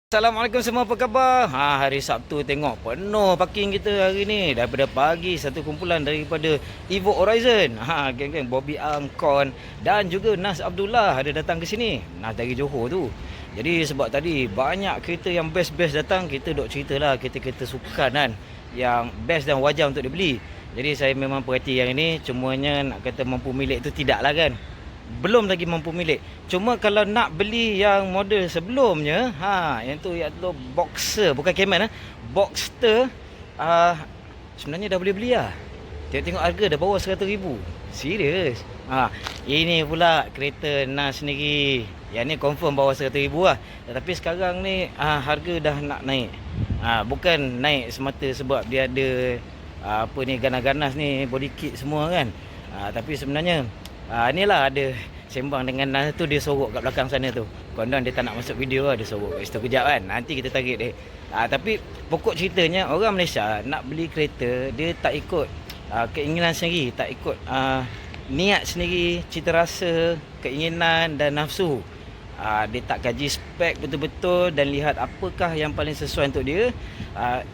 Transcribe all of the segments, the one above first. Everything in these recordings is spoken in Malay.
Assalamualaikum semua, apa khabar? Hari Sabtu tengok penuh parking kita hari ni. Daripada pagi satu kumpulan daripada Evo Horizon. Geng-geng Bobby Angkon dan juga Nas Abdullah ada datang ke sini. Nas dari Johor tu. Jadi sebab tadi banyak kereta yang best-best datang, kita dok ceritalah kereta-kereta sukan kan yang best dan wajar untuk dibeli. Jadi saya memang perhati yang ini, cumanya nak kata mampu milik tu tidaklah kan. Belum lagi mampu milik. Cuma kalau nak beli yang model sebelumnya, yang tu iaitu Boxster, bukan Cayman Boxster, sebenarnya dah boleh beli lah. Tengok harga dah bawah 100,000. Serius. Ini pula kereta Nas sendiri. Yang ni confirm bawah 100,000 lah. Tetapi sekarang ni harga dah nak naik. Bukan naik semata sebab dia ada apa ni, ganas-ganas ni, body kit semua kan. Tapi sebenarnya inilah ada sembang dengan Nas tu, dia sorok kat belakang sana tu. Konon dia tak nak masuk video lah, dia sorok kat situ kejap kan. Nanti kita tarik dia. Tapi pokok ceritanya, orang Malaysia nak beli kereta, dia tak ikut keinginan sendiri, tak ikut niat sendiri, cita rasa, keinginan dan nafsu. Dia tak kaji spek betul-betul dan lihat apakah yang paling sesuai untuk dia.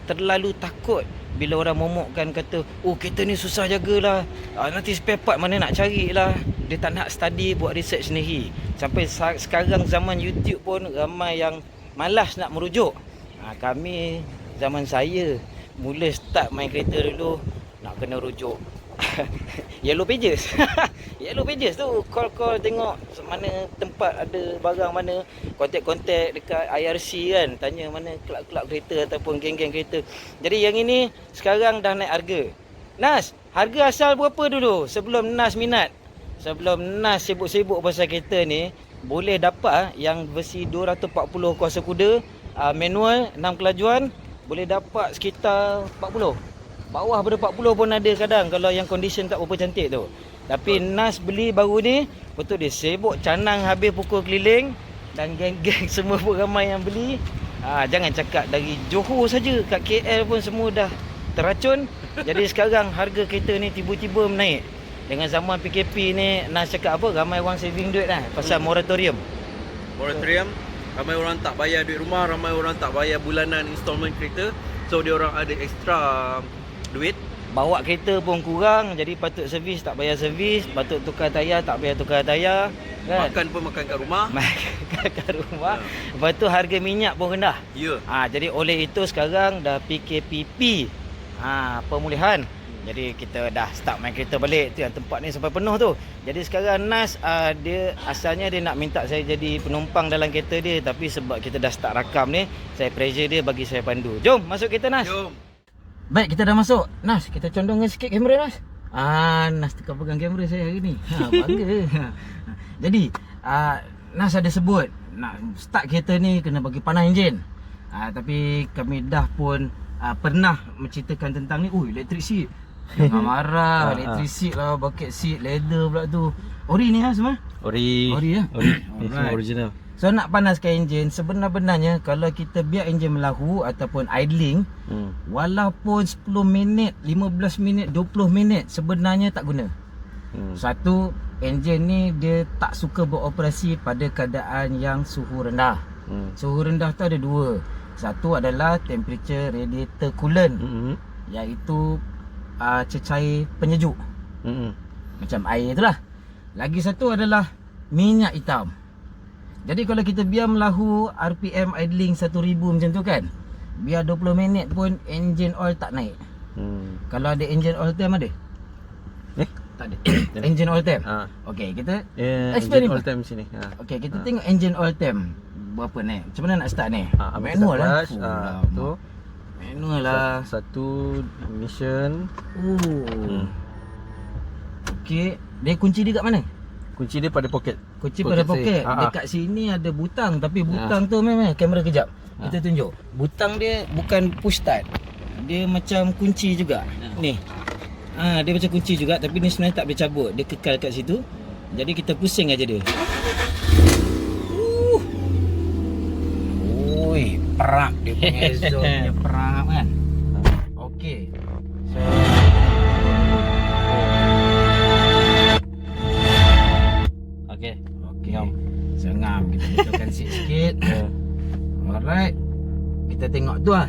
Terlalu takut bila orang momokkan kata, oh kereta ni susah jagalah, nanti spare part mana nak carilah. Dia tak nak study, buat research sendiri. Sampai sekarang zaman YouTube pun ramai yang malas nak merujuk. Kami zaman saya mula start main kereta dulu, nak kena rujuk Yellow Pages. Yellow Pages tu call tengok mana tempat ada barang, mana kontak-kontak dekat IRC kan, tanya mana kelab-kelab kereta ataupun geng-geng kereta. Jadi yang ini sekarang dah naik harga. Nas, harga asal berapa dulu sebelum Nas minat? Sebelum Nas sibuk-sibuk pasal kereta ni, boleh dapat yang versi 240 kuasa kuda, manual 6 kelajuan, boleh dapat sekitar 40. Bawah pada 40 pun ada kadang kalau yang condition tak berapa cantik tu. Tapi Nas beli baru ni, betul dia sibuk canang habis pukul keliling. Dan geng-geng semua pun ramai yang beli. Jangan cakap dari Johor saja, kat KL pun semua dah teracun. Jadi sekarang harga kereta ni tiba-tiba menaik. Dengan zaman PKP ni, Nas cakap apa, ramai orang saving duit lah pasal moratorium. Moratorium, ramai orang tak bayar duit rumah, ramai orang tak bayar bulanan installment kereta. So dia orang ada extra duit. Bawa kereta pun kurang, jadi patut servis tak bayar servis, patut tukar tayar tak bayar tukar tayar kan? Makan pun makan kat rumah. Makan kat rumah. Lepas tu harga minyak pun rendah. Ya. Jadi oleh itu sekarang dah PKPP pemulihan. Jadi kita dah start main kereta balik tu, yang tempat ni sampai penuh tu. Jadi sekarang Nas dia asalnya dia nak minta saya jadi penumpang dalam kereta dia, tapi sebab kita dah start rakam ni, saya pressure dia bagi saya pandu. Jom masuk kereta Nas. Jom. Baik, kita dah masuk. Nas, kita condongkan sikit kamera Nas. Nas tukar pegang kamera saya hari ni. Bangga. Jadi, Nas ada sebut nak start kereta ni kena bagi panas enjin. Tapi kami dah pun pernah menceritakan tentang ni. Electric seat. Jangan marah. Electric seat lah, bucket seat, leather pula tu. Ori ni semua? Ori ya? Ori. Semua original. So nak panaskan enjin, sebenarnya kalau kita biar enjin melahu ataupun idling, walaupun 10 minit, 15 minit, 20 minit sebenarnya tak guna. Satu, enjin ni dia tak suka beroperasi pada keadaan yang suhu rendah. Suhu rendah tu ada dua. Satu adalah temperature radiator coolant, iaitu cecair penyejuk, macam air tu lah. Lagi satu adalah minyak hitam. Jadi kalau kita biar melahu RPM idling 1000 macam tu kan, biar 20 minit pun engine oil tak naik. Kalau ada engine oil time ada? Tak ada. Engine oil time. Okey, kita engine oil time sini. Okey, kita tengok engine oil time berapa naik. Macam mana nak start ni? Manual lah. Tu. Manual lah. Satu mission. Okey, dia kunci dia kat mana? Kunci dia pada poket. Kunci pada poket. Dekat sini ada butang, tapi butang tu memang kamera kejap. Kita tunjuk. Butang dia bukan push start. Dia macam kunci juga. Ni. Dia macam kunci juga, tapi ni sebenarnya tak boleh cabut. Dia kekal kat situ. Jadi kita pusing aja dia. Oi, perak dia punya exhaust punya perak kan. Okey. So Okey. Sengam. Kita betulkan sikit. Alright. kita tengok tu lah.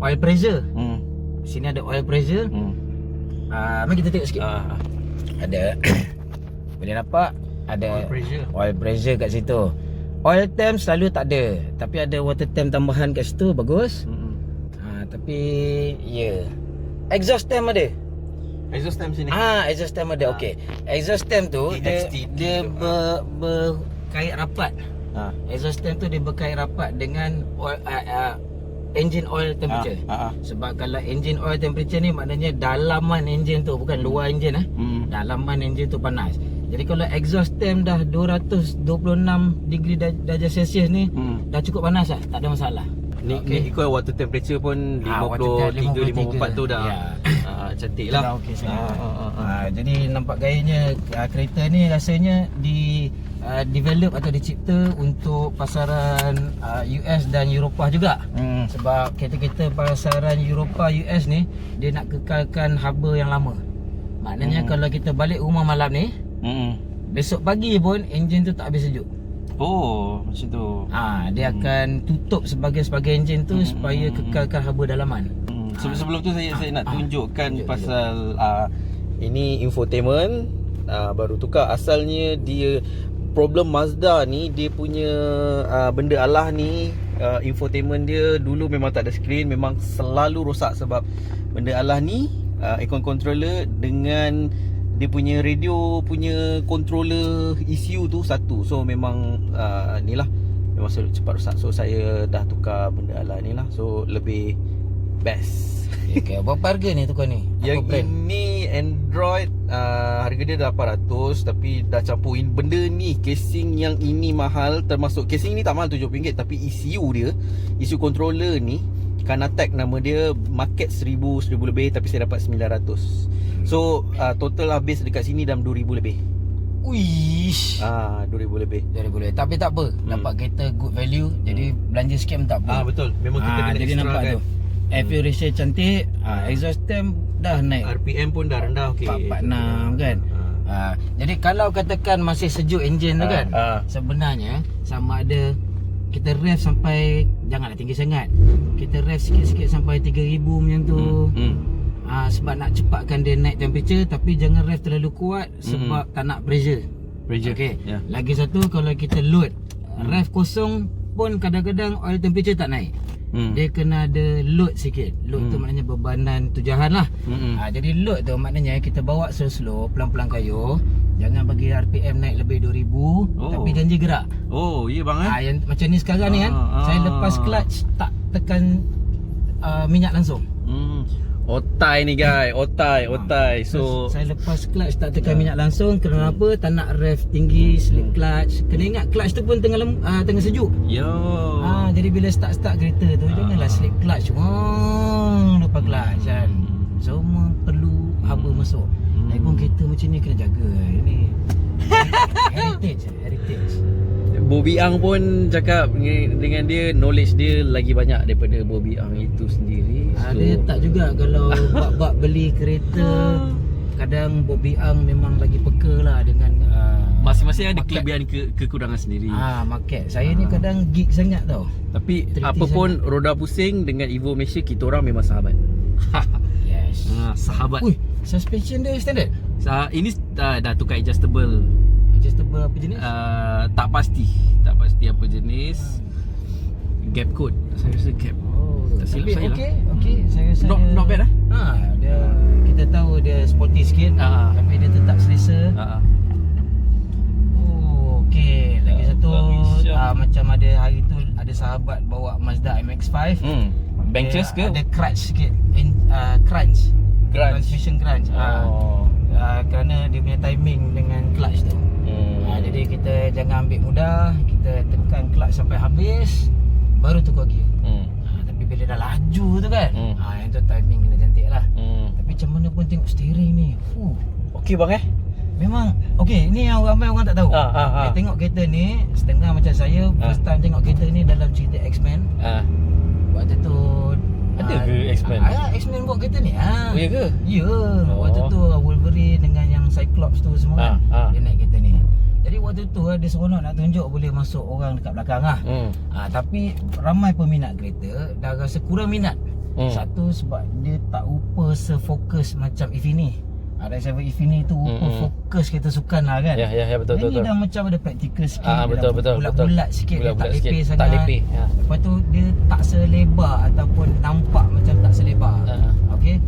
Oil pressure. Sini ada oil pressure. Mari kita tengok sikit. Ada boleh nampak ada oil pressure kat situ. Oil temp selalu tak ada, tapi ada water temp tambahan kat situ, bagus. Tapi exhaust temp ada. Exhaust time sini. Exhaust temp ada. Okey. Exhaust temp tu dia berkait rapat. Exhaust temp tu dia berkait rapat dengan oil, engine oil temperature. Sebab kalau engine oil temperature ni maknanya dalaman engine tu, bukan luar engine dalaman engine tu panas. Jadi kalau exhaust temp dah 226 degree darjah Celsius ni dah cukup panas dah, tak ada masalah. Ni ikut water temperature pun 53, 54 tu dah. Cantik lah. Okey sangat. Jadi nampak gayanya kereta ni rasanya develop atau dicipta untuk pasaran US dan Eropah juga. Sebab kereta-kereta pasaran Eropah US ni dia nak kekalkan haba yang lama. Maknanya kalau kita balik rumah malam ni, besok pagi pun enjin tu tak habis sejuk. Oh, macam tu. Dia akan tutup sebagai enjin tu supaya kekalkan haba dalaman. Sebelum tu saya nak tunjukkan pasal ini infotainment baru tukar. Asalnya dia problem Mazda ni, dia punya benda alah ni, infotainment dia dulu memang tak ada skrin, memang selalu rosak sebab benda alah ni aircon controller dengan dia punya radio punya controller ECU tu satu. So memang ni lah, memang cepat rosak. So saya dah tukar benda alah ni lah. So lebih best. Okay, berapa harga ni tukar ni? Yang ini Android, harga dia 800, tapi dah campurin benda ni. Casing yang ini mahal, termasuk casing ni tak mahal RM70, tapi ECU dia, ECU controller ni Kanatech nama dia, market 1000 lebih, tapi saya dapat 900. So total habis dekat sini dalam 2000 lebih. Uish. 2000 lebih. 2000 lebih. Tapi tak apa, dapat kereta good value, jadi belanja sikit pun tak apa. Betul. Memang kita kena jadi extra nampak kan. tu. Fuel ratio cantik, exhaust temp dah naik, RPM pun dah rendah. Okey. 446 kan. Jadi kalau katakan masih sejuk enjin tu kan, sebenarnya sama ada kita rev sampai, janganlah tinggi sangat, kita rev sikit-sikit sampai 3000 macam tu. Sebab nak cepatkan dia naik temperature, tapi jangan rev terlalu kuat sebab tak nak pressure. Okey. Lagi satu, kalau kita load rev kosong pun kadang-kadang oil temperature tak naik. Dia kena ada load sikit. Load tu maknanya bebanan tujahan lah. Jadi load tu maknanya kita bawa slow-slow, pelan-pelan kayuh. Jangan bagi RPM naik lebih 2000, tapi janji gerak. Oh, ya bang Yang macam ni sekarang ni kan, saya lepas clutch tak tekan minyak langsung. Otai ni guys, otai. So saya lepas clutch tak tekan minyak langsung. Kenapa? Tak nak rev tinggi, slip clutch. Kena ingat clutch tu pun tengah sejuk. Jadi bila start kereta tu janganlah slip clutch. Lepas clutch kan. Semua perlu haba masuk. Lagipun kereta macam ni kena jaga. Ini heritage. Bobby Ang pun cakap dengan dia, knowledge dia lagi banyak daripada Bobby Ang itu sendiri. Dia tak juga kalau bab beli kereta. Kadang Bobby Ang memang lagi peka lah dengan masing-masing ada kelebihan kekurangan sendiri. Market. Saya ni kadang geek sangat tau. Tapi apa pun roda pusing dengan Evo Malaysia, kita orang memang sahabat. Yes. Sahabat. Suspension dia standard. Ini dah tukar adjustable. Adjustable apa jenis? Tak pasti apa jenis. Gap code. Saya rasa gap. Tak silap saya lah. Okey. Saya rasa not bad lah. Dia kita tahu dia sporty sikit, tapi dia tetap selesa. Okey. Lagi satu macam ada hari tu ada sahabat bawa Mazda MX-5. Benches ke? Ada crunch sikit. Crunch. Transmission crunch. Kerana dia punya timing dengan clutch tu. Jadi kita jangan ambil mudah, kita tekan clutch sampai habis baru tukar gear. Tapi bila dah laju tu kan, yang tu timing kena cantik lah. Tapi macam mana pun tengok steering ni, Okey bang memang okey. Ni yang ramai orang tak tahu. Tengok kereta ni setengah macam saya, first time tengok kereta ni dalam cerita X-Men. Waktu tu ada ke X-Men? X-Men buat kereta ni. Oh ya ke? Ya. Waktu tu Wolverine dengan yang Cyclops tu semua kan, dia naik kereta ni. Jadi waktu betul-betul dia seronok nak tunjuk boleh masuk orang dekat belakang lah. Tapi ramai peminat kereta dah rasa kurang minat. Satu sebab dia tak rupa sefokus macam Infinity. RX-7 Infinity tu rupa fokus kereta sukan lah kan. Ya betul betul. Ini dah macam ada praktikal sikit. Betul betul. Bulat-bulat sikit, dia tak lepeh sangat. Tak lepeh. Lepas tu dia tak selebar ataupun nampak macam tak selebar. Okey.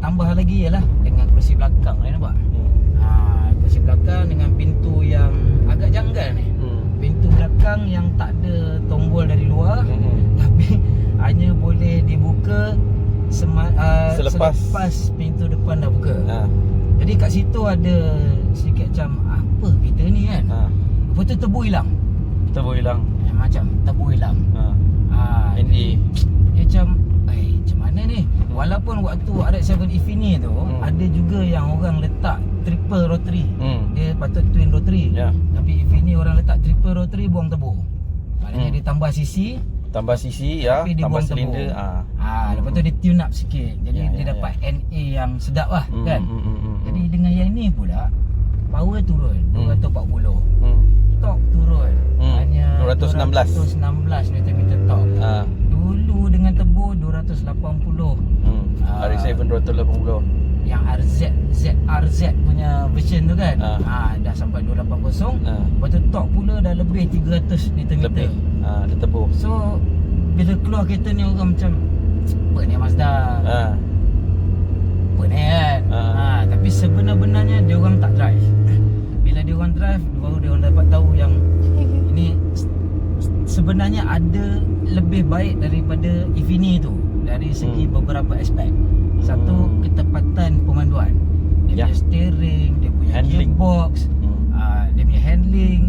Tambah lagi ialah dengan kerusi belakang ni nampak. Kerusi belakang dengan pintu yang agak janggal ni. Pintu belakang yang tak ada tombol dari luar, tapi hanya boleh dibuka selepas pintu depan dah buka. Jadi kat situ ada sedikit macam apa kita ni kan. Lepas tu tebu hilang. Macam tebu hilang. NA. Dia macam macam mana ni? Walaupun waktu RX-7 Infinity tu ada juga yang orang letak triple rotary. Dia patut twin rotary. Tapi Infinity orang letak triple rotary buang tebu. Maknanya dia tambah sisi ya, tapi dia tambah buang silinder. Lepas tu dia tune up sikit. Jadi dia dapat NA yang sedap lah kan. Jadi dengan yang ni pula power turun 240. Torque turun hanya 216 Nm torque. Dulu dengan tebu 280. RX-7 280. Yang ZRZ punya version tu kan. Dah sampai 280. Lepas tu torque pula dah lebih 300 Nm. Dia tebu. So bila keluar kereta ni orang macam apa ni Mazda? Apa ni kan? Tapi sebenar-benarnya dia orang tak drive. Bila dia orang drive baru dia orang dapat tahu yang ini sebenarnya ada lebih baik daripada Infinity tu dari segi beberapa aspek. Satu, ketepatan pemanduan. Dia punya steering, dia punya handling, gearbox, dia punya handling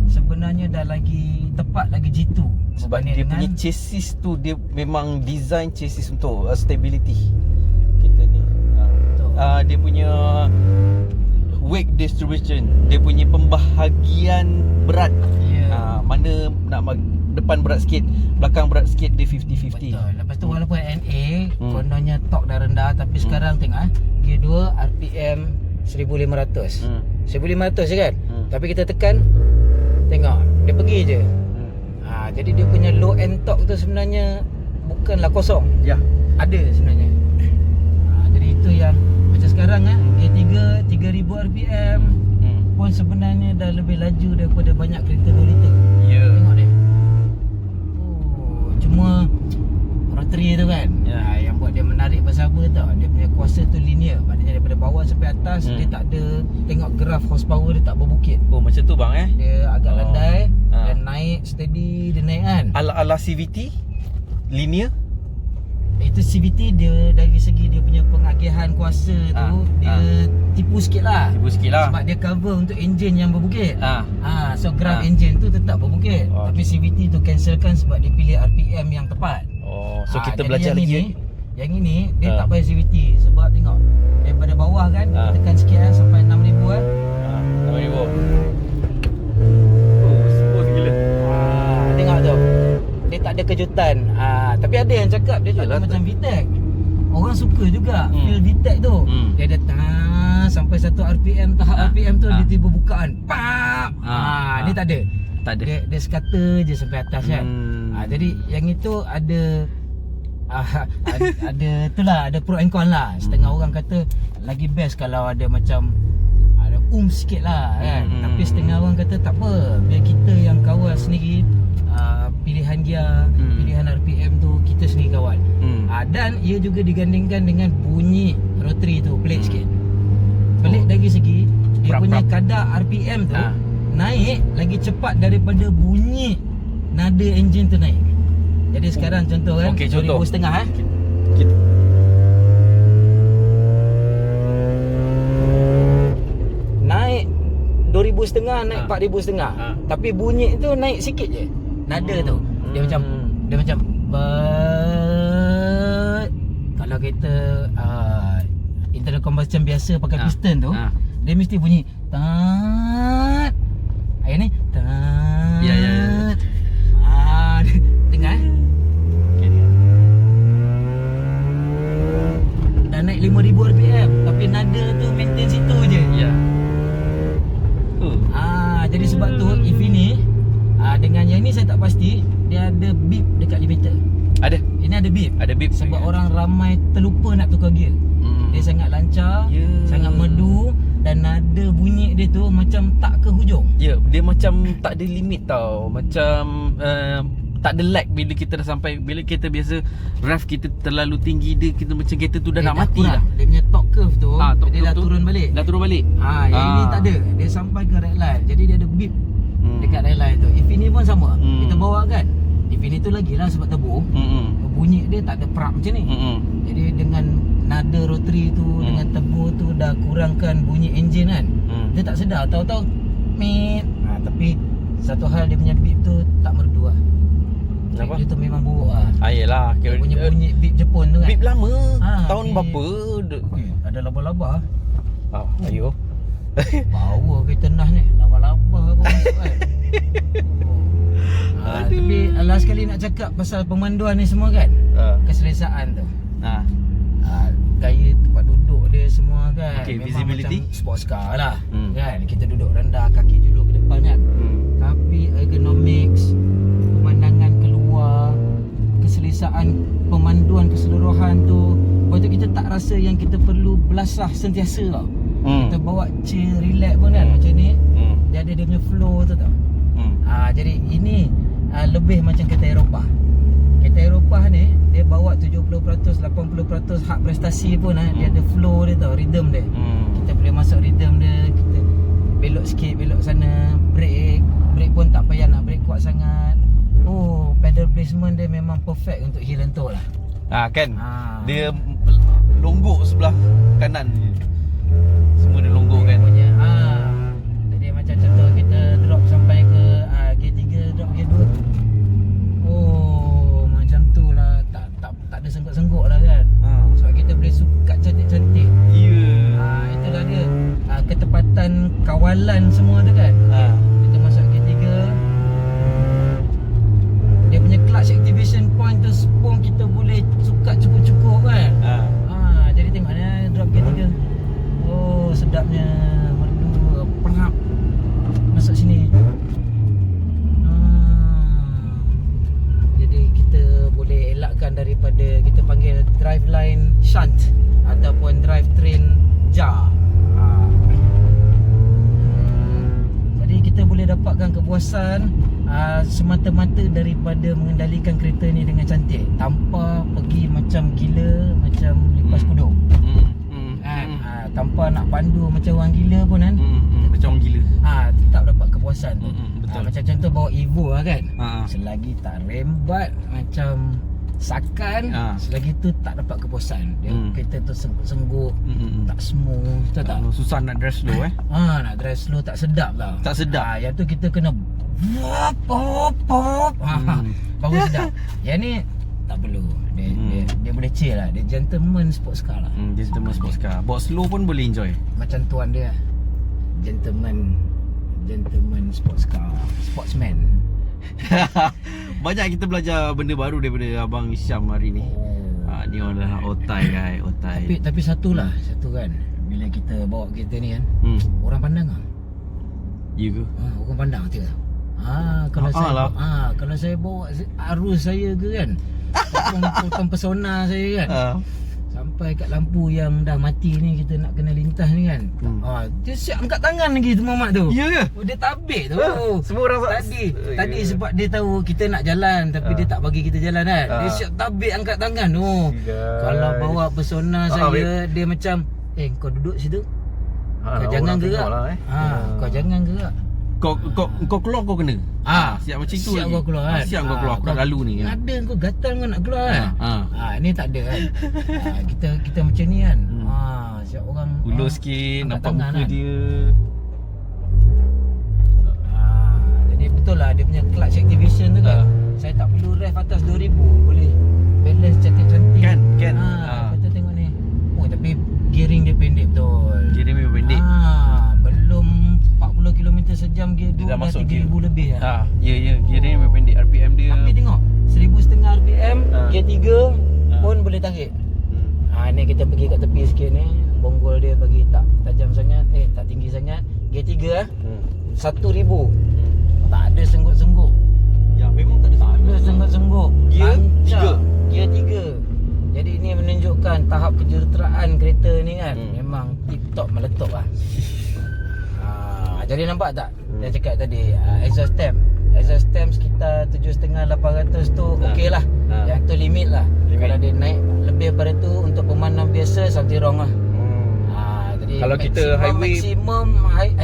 sebenarnya dah lagi tepat, lagi jitu. Sebab dia punya chassis tu dia memang design chassis untuk stability kereta ni. Dia punya weight distribution, dia punya pembahagian berat. Mana nak depan berat sikit, belakang berat sikit, dia 50-50. Betul. Lepas tu walaupun NA kononnya torque dah rendah, tapi sekarang tengok gear 2 RPM 1500. 1500 je kan. Tapi kita tekan, tengok dia pergi je. Jadi dia punya low end torque tu sebenarnya bukanlah kosong. Ada sebenarnya. Jadi itu yang macam sekarang gear 3 3000 RPM pun sebenarnya dah lebih laju daripada banyak kereta 2 liter. Tengok ni. Cuma rotary tu kan. Yang buat dia menarik pasal apa tau, dia punya kuasa tu linear. Maknanya daripada bawah sampai atas dia tak ada, tengok graf horsepower dia tak berbukit. Macam tu bang Dia agak landai dan naik steady, dia naik kan. Ala CVT linear. Itu CVT dia dari segi dia punya pengagihan kuasa tu dia tipu sikit lah. Sebab dia cover untuk enjin yang berbukit. So graf enjin tu tetap berbukit. Tapi CVT tu cancelkan sebab dia pilih RPM yang tepat. So kita belajar lagi. Yang ini dia tak payah CVT sebab tengok daripada bawah kan tekan sikit sampai 6000 6000. Smooth gila. Tengok tu. Dia tak ada kejutan. Tapi ada yang cakap dia tak macam VTEC. Orang suka juga feel VTEC tu. Dia datang sampai 1 RPM, tahap RPM tu dia tiba bukaan. Pam. Ni tak ada. Dia sekata je sampai atas kan. Jadi yang itu ada ada itulah, ada pro and con lah. Setengah orang kata lagi best kalau ada macam ada sikit lah kan. Tapi setengah orang kata tak apa, biar kita yang kawal sendiri pilihan gear, pilihan RPM tu kita sendiri kawal. Dan ia juga digandingkan dengan bunyi rotary tu pelik sikit. Pelik dari segi dia punya kadar RPM tu naik lagi cepat daripada bunyi nada enjin tu naik. Jadi sekarang contoh kan, contoh 2,500 naik 2,500, naik 4,500. Tapi bunyi tu naik sikit je. Nada tu dia macam kalau kita internal combustion biasa pakai piston tu, dia mesti bunyi tat. Ayat ni tat. Ya. Dengar dah naik 5,000 RPM tapi nada tu maintain situ je. Jadi sebab Sebab tu Infinity dengan yang ni saya tak pasti, dia ada beep dekat limiter. Ada. Ini ada beep. Ada beep. Sebab orang ramai terlupa nak tukar gear. Dia sangat lancar, sangat merdu, dan nada bunyi dia tu macam tak ke hujung. Ya, dia macam tak ada limit tau. Macam tak ada lag bila kita dah sampai. Bila kita biasa rev kita terlalu tinggi, dia kita macam kereta tu dah nak mati kurang. dah. Dia punya torque curve tu Torque dia curve dah tu turun balik. Dah turun balik. Yang ini tak ada. Dia sampai ke red line. Jadi dia ada beep dekat red line tu. Infinity pun sama. Kita bawa kan, Infinity tu lagi lah sebab turbo. Bunyi dia tak ada perak macam ni. Jadi dengan nada rotary tu, dengan turbo tu dah kurangkan bunyi enjin kan. Dia tak sedar, tahu-tahu meet. Tapi satu hal, dia punya beep tu tak merdu lah. Kenapa? Dia tu memang buruk lah. Yelah, Dia punya bunyi beep Jepun tu kan. beep lama. Tahun beep. berapa? Ada laba-laba. Ayo. Power kereta Nas ni. Laba-laba pun masuk kan. Tapi last kali nak cakap pasal pemanduan ni semua kan. Keselesaan tu. Gaya tempat duduk dia semua kan. Okay, memang visibility? macam sports car lah. Kan, kita duduk rendah, kaki julur ke depan kan. Tapi ergonomics, pemandangan keluar, keselesaan pemanduan keseluruhan tu, lepas tu kita tak rasa yang kita perlu belasah sentiasa tau. Kita bawa chill, relax pun kan macam ni. Dia ada dia punya flow tu tau. Jadi ini lebih macam kereta Eropah. Kereta Eropah ni dia bawa 70%, 80% hak prestasi pun dia ada flow dia tau, rhythm dia. Kita boleh masuk rhythm dia, kita belok sikit, belok sana, brake pun tak payah nak brake kuat sangat. Pedal placement dia memang perfect untuk hill and toe lah. Kan. Dia longgok sebelah kanan je. Semua dia longgok kan. Punya jadi macam contoh kita drop sampai ke gear 3, drop gear 2. Macam tu lah, tak ada sengguk-sengguk lah kan. Sebab kita boleh sukat cantik-cantik. Itulah dia. Ketepatan kawalan semua tu kan. Kita masuk gear 3. Dia punya clutch activation point tu pun kita boleh sukat cukup-cukup kan. Jadi tengok ni drop gear 3. Sedapnya, merdu, pengap masuk sini. Jadi kita boleh elakkan daripada kita panggil drive line shunt ataupun drive train jar. Jadi kita boleh dapatkan kepuasan semata-mata daripada mengendalikan kereta ni dengan cantik, tanpa pergi macam gila, macam lepas kudung. Tanpa nak pandu macam orang gila pun kan. Macam orang gila. Tetap dapat kepuasan tu. Betul. Macam contoh bawa Evo lah kan. Selagi tak rembat macam sakan, selagi tu tak dapat kepuasan. Dia kereta tu sengguk-sengguk, tak smooth, tahu tak? Susah nak drive slow Nak drive slow tak sedap tau. Tak sedap. Yang tu kita kena pop. Baru sedap. Yang ni tak perlu. Dia boleh chill lah. Dia gentleman sports car lah. Gentleman sports car. Bawa slow pun boleh enjoy. Macam tuan dia, gentleman sports car, sportsman. Banyak kita belajar benda baru daripada Abang Isyam hari ni. Ni orang dah otai guys, otai. Tapi satu kan, bila kita bawa kereta ni kan, orang pandang lah. Ya ke? Orang pandang betul lah. Kalau saya bawa arus saya ke kan, potong pesona saya kan, sampai kat lampu yang dah mati ni, kita nak kena lintas ni kan. Dia siap angkat tangan lagi tu Mamat tu. Ya ke? Dia tabik tu. Semua orang Tadi sebab dia tahu kita nak jalan, tapi dia tak bagi kita jalan kan. Dia siap tabik angkat tangan tu. Kalau bawa pesona saya, dia macam kau duduk situ. Kau jangan gerak. Kau jangan gerak. Kau keluar kau kena. Siap macam tu siap lagi. Kau keluar kan. Siap kau keluar. Kau lalu ni kan. Ada kau gatal kau nak keluar kan. Ni tak ada kan. Kita macam ni kan. Siap orang ulur sikit, nampak muka kan dia. Jadi betul lah dia punya clutch activation tu kan. Saya tak perlu rev atas 2000, boleh balance cantik-cantik. Kan. Betul tengok ni. Tapi gearing dia pendek betul. Gearing memang pendek. Belum 40 km sejam gear 2 dah 3000 lebih lah. Ya, gearing memang pendek. RPM dia. Tapi tengok 1500 RPM, gear 3 pun boleh tarik. Ni kita pergi kat tepi sikit ni, bonggol dia bagi tak tajam sangat, tak tinggi sangat. Gear 3 1000 Tak ada sengguk-sengguk. Ya memang tak ada Tak ada sengguk-sengguk. Gear Lancar. 3. Gear 3. Jadi ini menunjukkan tahap kejuruteraan kereta ni kan. Memang tip-top meletup lah. Jadi nampak tak? Dia cakap tadi exhaust temp. Exhaust temp sekitar 7,500-800 tu okey lah. Yang tu limit lah. Kalau dia naik lebih daripada tu untuk pemandu biasa something wrong lah. Jadi Kalau kita highway-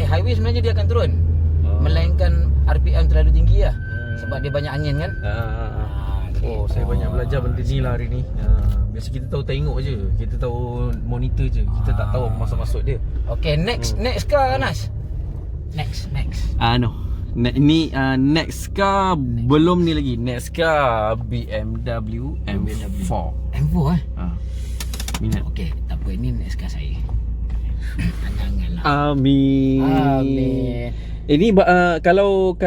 highway sebenarnya dia akan turun. Melainkan RPM terlalu tinggi lah. Sebab dia banyak angin kan. Oh, saya banyak belajar benda ni lah hari ni. Biasa kita tahu tengok je, kita tahu monitor je, kita tak tahu masuk-masuk dia. Okay, next car Anas. Next. No. Ni next car belum ni lagi. Next car BMW M4. M4 Minat. Okay, tak apa, ini next car saya. Angan-angan lah. Amin. Ini kalau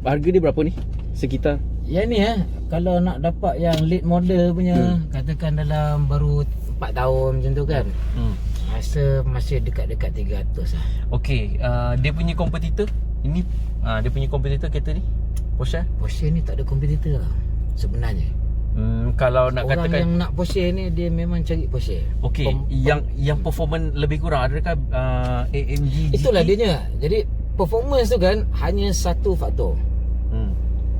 harga dia berapa ni? Sekitar Yang ni kalau nak dapat yang late model punya, katakan dalam baru 4 tahun macam tu kan. Rasa masih dekat-dekat 300 lah. okey, dia punya kompetitor ini dia punya kompetitor kereta ni Porsche. Porsche ni tak ada kompetitor lah sebenarnya. Kalau nak Orang katakan yang nak Porsche ni dia memang cari Porsche. okey, yang performance lebih kurang adakah AMG GT? Itulah dia. Jadi performance tu kan hanya satu faktor.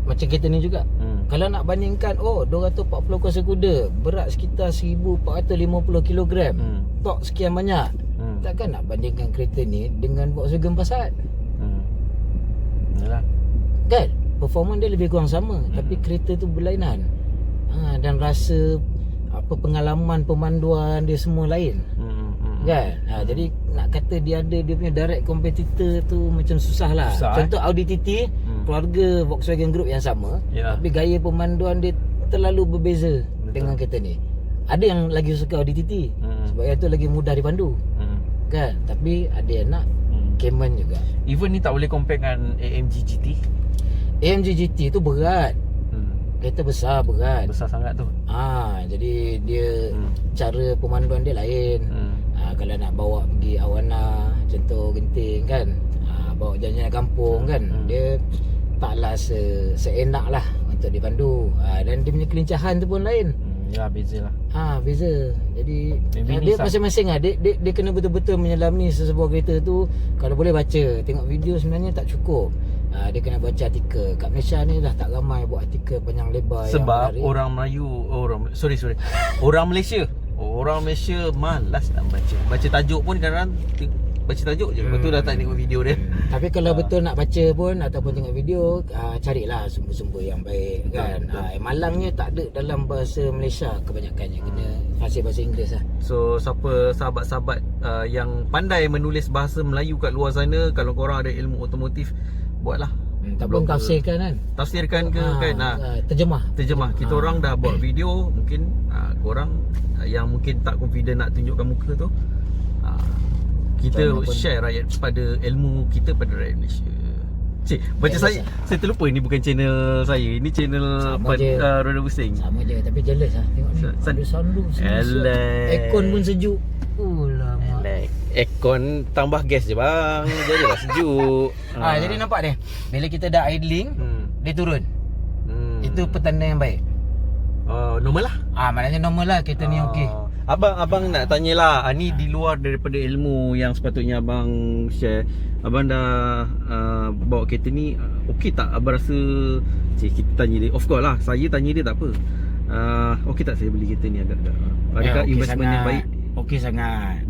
Macam kereta ni juga. Kalau nak bandingkan 240 kuasa kuda, berat sekitar 1450 kg, torque sekian banyak. Takkan nak bandingkan kereta ni dengan Volkswagen Passat. Yalah. Kan? Performance dia lebih kurang sama, tapi kereta tu berlainan. Dan rasa pengalaman pemanduan dia semua lain. Kan? Jadi nak kata dia ada dia punya direct competitor tu macam susah lah. Contoh Audi TT, keluarga Volkswagen Group yang sama, tapi gaya pemanduan dia terlalu berbeza dengan kereta ni. Ada yang lagi suka Audi TT sebab yang tu lagi mudah dipandu. Kan? Tapi ada yang nak Cayman juga. Even ni tak boleh compare dengan AMG GT. AMG GT tu berat. Kereta besar, berat. Besar sangat tu. Jadi dia cara pemanduan dia lain. Kalau nak bawa pergi Awana, contoh Genting kan, bawa jalan-jalan kampung kan, dia taklah seenak lah untuk dipandu. Dan dia punya kelincahan tu pun lain. Ya, beza lah. Beza. Jadi Maybe dia masing-masing lah. Dia kena betul-betul menyelami sesebuah kereta tu. Kalau boleh baca, tengok video sebenarnya tak cukup. Dia kena baca artikel. Kat Malaysia ni dah tak ramai buat artikel panjang lebar. Sebab yang orang Melayu, sorry orang Malaysia malas nak baca tajuk pun kadang-kadang baca tajuk je, lepas tu dah tak tengok video dia. Tapi kalau betul nak baca pun ataupun tengok video, carilah sumber-sumber yang baik kan. Malangnya tak ada dalam bahasa Malaysia kebanyakannya, kena fasih bahasa Inggeris lah. So siapa sahabat-sahabat yang pandai menulis bahasa Melayu kat luar sana, kalau korang ada ilmu otomotif, buatlah. Tak pun tafsirkan ke kan. Terjemah. Kita orang dah buat video, mungkin korang yang mungkin tak confident nak tunjukkan muka tu, kita share pada ilmu kita pada rakyat Malaysia. Macam saya terlupa ini bukan channel saya. Ini channel Roda Pusing. Sama je, tapi jealous lah. Tengok ni, ada sunroof, aircon pun sejuk. Lama. Aircon tambah gas je bang, jadilah sejuk. Jadi nampak dia, bila kita dah idling, dia turun. Itu petanda yang baik. Normal lah. Maknanya normal lah, kereta ni okey. Abang nak tanyalah, ni di luar daripada ilmu yang sepatutnya abang share. Abang dah bawa kereta ni, okey tak? Abang rasa kita tanya dia. Of course lah, saya tanya dia tak apa. Okey tak saya beli kereta ni agak-agak? Adakah investment yang baik? Okey sangat.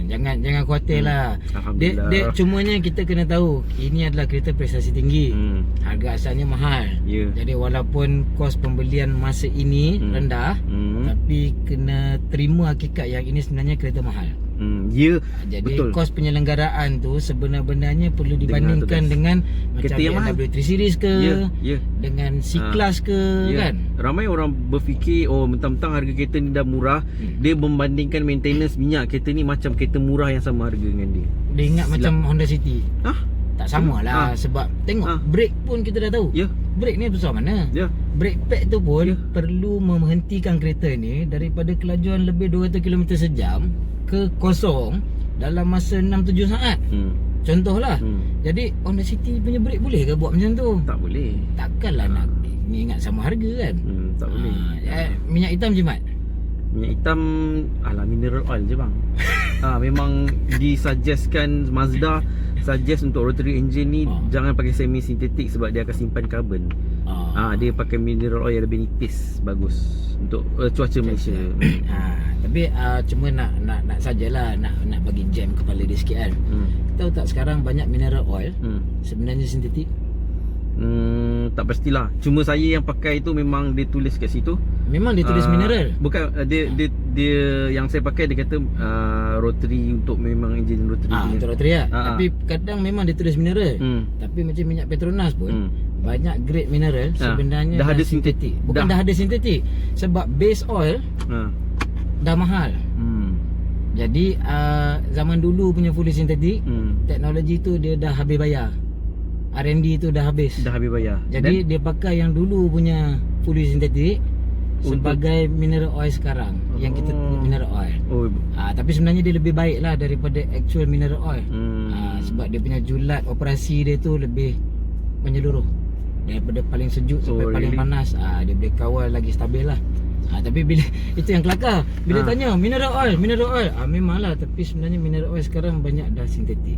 Jangan khawatir lah. Alhamdulillah. Dia cumanya kita kena tahu ini adalah kereta prestasi tinggi. Harga asalnya mahal. Jadi walaupun kos pembelian masa ini rendah, tapi kena terima hakikat yang ini sebenarnya kereta mahal. Jadi betul. Kos penyelenggaraan tu sebenar-benarnya perlu dibandingkan dengan macam BMW 3 Series ke, dengan C-Class ke, kan. Ramai orang berfikir mentang-mentang harga kereta ni dah murah, dia membandingkan maintenance minyak kereta ni macam kereta murah yang sama harga dengan dia. Dia ingat macam Honda City. Tak sama lah. Sebab tengok brake pun kita dah tahu. Brake ni besar mana. Brake pad tu pun perlu menghentikan kereta ni daripada kelajuan lebih 200 km sejam ke kosong dalam masa 6-7 saat. Contohlah. Jadi Honda City punya brake boleh ke buat macam tu? Tak boleh. Takkanlah nak ni ingat sama harga kan. Tak boleh. Minyak hitam jimat. Minyak hitam mineral oil je bang. Memang disuggestkan Mazda suggest untuk rotary engine ni jangan pakai semi sintetik sebab dia akan simpan karbon. Dia pakai mineral oil yang lebih nipis, bagus untuk cuaca Malaysia. Tapi cuma nak sajalah nak bagi jam kepala dia sikit kan. Tahu tak sekarang banyak mineral oil sebenarnya sintetik? Tak pastilah. Cuma saya yang pakai tu memang dia tulis kat situ. Memang dia tulis mineral. Bukan dia yang saya pakai dia kata rotary untuk memang enjin rotary. Untuk rotary lah. Tapi kadang memang dia tulis mineral. Tapi macam minyak Petronas pun banyak grade mineral sebenarnya dah ada sintetik. Bukan dah ada sintetik. Sebab base oil dah mahal. Jadi zaman dulu punya fully sintetik, teknologi tu dia dah habis bayar. R&D tu dah habis. Dah habis bayar. Jadi dia pakai yang dulu punya fully sintetik sebagai mineral oil sekarang. Yang kita mineral oil. Tapi sebenarnya dia lebih baik lah daripada actual mineral oil. Sebab dia punya julat operasi dia tu lebih menyeluruh. Daripada paling sejuk sampai paling panas. Dia boleh kawal lagi stabil lah. Tapi bila itu yang kelakar. Bila tanya mineral oil memanglah, tapi sebenarnya mineral oil sekarang banyak dah sintetik.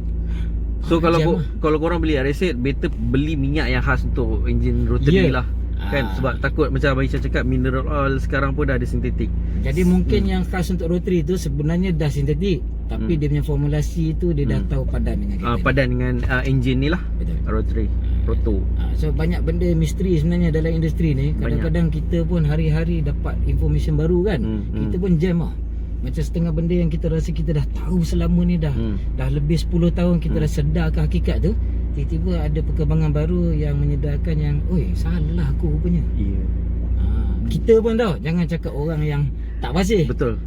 So kalau korang beli RS8, better beli minyak yang khas untuk enjin rotary lah. Kan sebab takut macam Abang Ishan cakap mineral oil sekarang pun dah ada sintetik. Jadi mungkin yang khas untuk rotary tu sebenarnya dah sintetik, tapi dia punya formulasi tu dia dah tahu padan dengan kita. Padan dengan enjin ni lah. Betul. Rotary, roto. So banyak benda misteri sebenarnya dalam industri ni. Kadang-kadang kita pun hari-hari dapat information baru kan. Kita pun jam lah. Macam setengah benda yang kita rasa kita dah tahu selama ni dah lebih 10 tahun kita dah sedar ke hakikat tu, tiba-tiba ada perkembangan baru yang menyedarkan yang oi, salah aku rupanya. Kita pun tahu, jangan cakap orang yang tak fasih. Betul.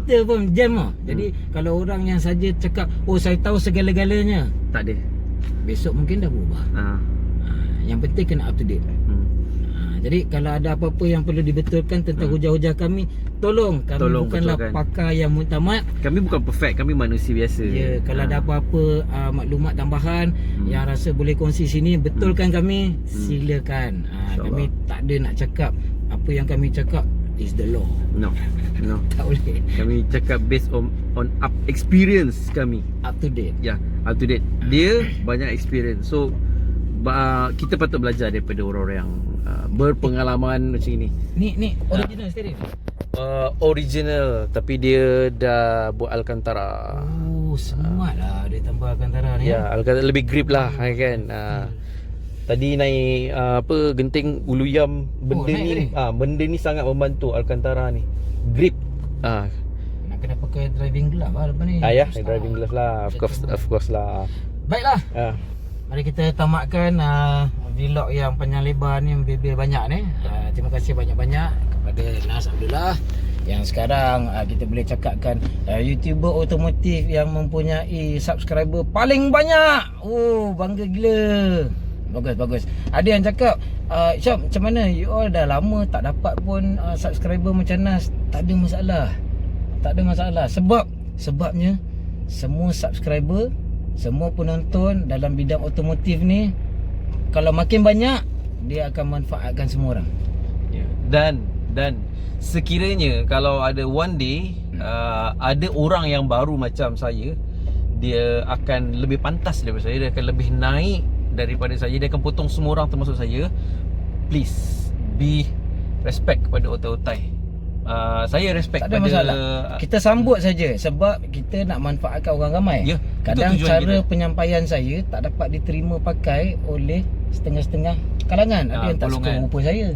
Kita pun jam lah. Jadi kalau orang yang saja cakap saya tahu segala-galanya, tak ada. Besok mungkin dah berubah. Yang penting kena up to date. Jadi kalau ada apa-apa yang perlu dibetulkan tentang hujah-hujah kami, tolong bukanlah betulkan. Pakar yang muktamad. Kami bukan perfect, kami manusia biasa. Ya, kalau ada apa-apa maklumat tambahan yang rasa boleh kongsi sini, betulkan kami, silakan. Kami tak ada nak cakap apa yang kami cakap is the law. No. Tak boleh. Kami cakap based on up experience kami. Up to date. Ya, up to date. Dia banyak experience. So kita patut belajar daripada orang-orang yang berpengalaman macam ini. Ni original steering. Original, tapi dia dah buat Alcantara. Smart lah dia tambah Alcantara ni. Ya, Alcantara lebih grip lah kan. Tadi naik genting Uluyam, benda ni sangat membantu Alcantara ni. Grip. Nak kena pakai driving glove lah lepas ni. Ya, driving glove lah. Of course lah. Baiklah. Mari kita tamatkan vlog yang panjang lebar ni, bebel banyak ni. Terima kasih banyak-banyak kepada Nas Abdullah yang sekarang kita boleh cakapkan YouTuber otomotif yang mempunyai subscriber paling banyak. Bangga gila. Bagus. Ada yang cakap Syam, macam mana you all dah lama tak dapat pun subscriber macam Nas. Tak ada masalah. Sebabnya semua subscriber, semua penonton dalam bidang otomotif ni, kalau makin banyak, dia akan manfaatkan semua orang. Dan sekiranya kalau ada one day ada orang yang baru macam saya, dia akan lebih pantas daripada saya, dia akan lebih naik daripada saya, dia akan potong semua orang termasuk saya. Please be respect kepada otai-otai. Saya respect. Tak ada masalah. Kita sambut saja sebab kita nak manfaatkan orang ramai. Kadang cara penyampaian saya tak dapat diterima pakai oleh setengah-setengah kalangan. Ada yang tak suka rupa saya,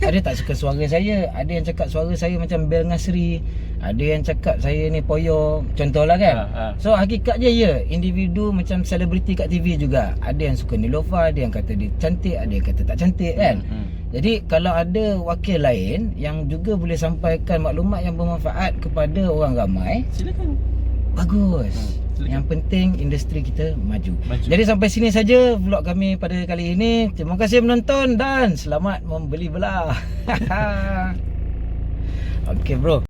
ada tak suka suara saya, ada yang cakap suara saya macam Bel Ngasri, ada yang cakap saya ni poyo, contohlah kan. So hakikatnya individu macam selebriti kat TV juga. Ada yang suka Nilofa, ada yang kata dia cantik, ada yang kata tak cantik kan. Jadi kalau ada wakil lain yang juga boleh sampaikan maklumat yang bermanfaat kepada orang ramai, silakan. Bagus. Yang penting industri kita maju. Jadi sampai sini saja vlog kami pada kali ini. Terima kasih menonton dan selamat membeli belah. Okay bro.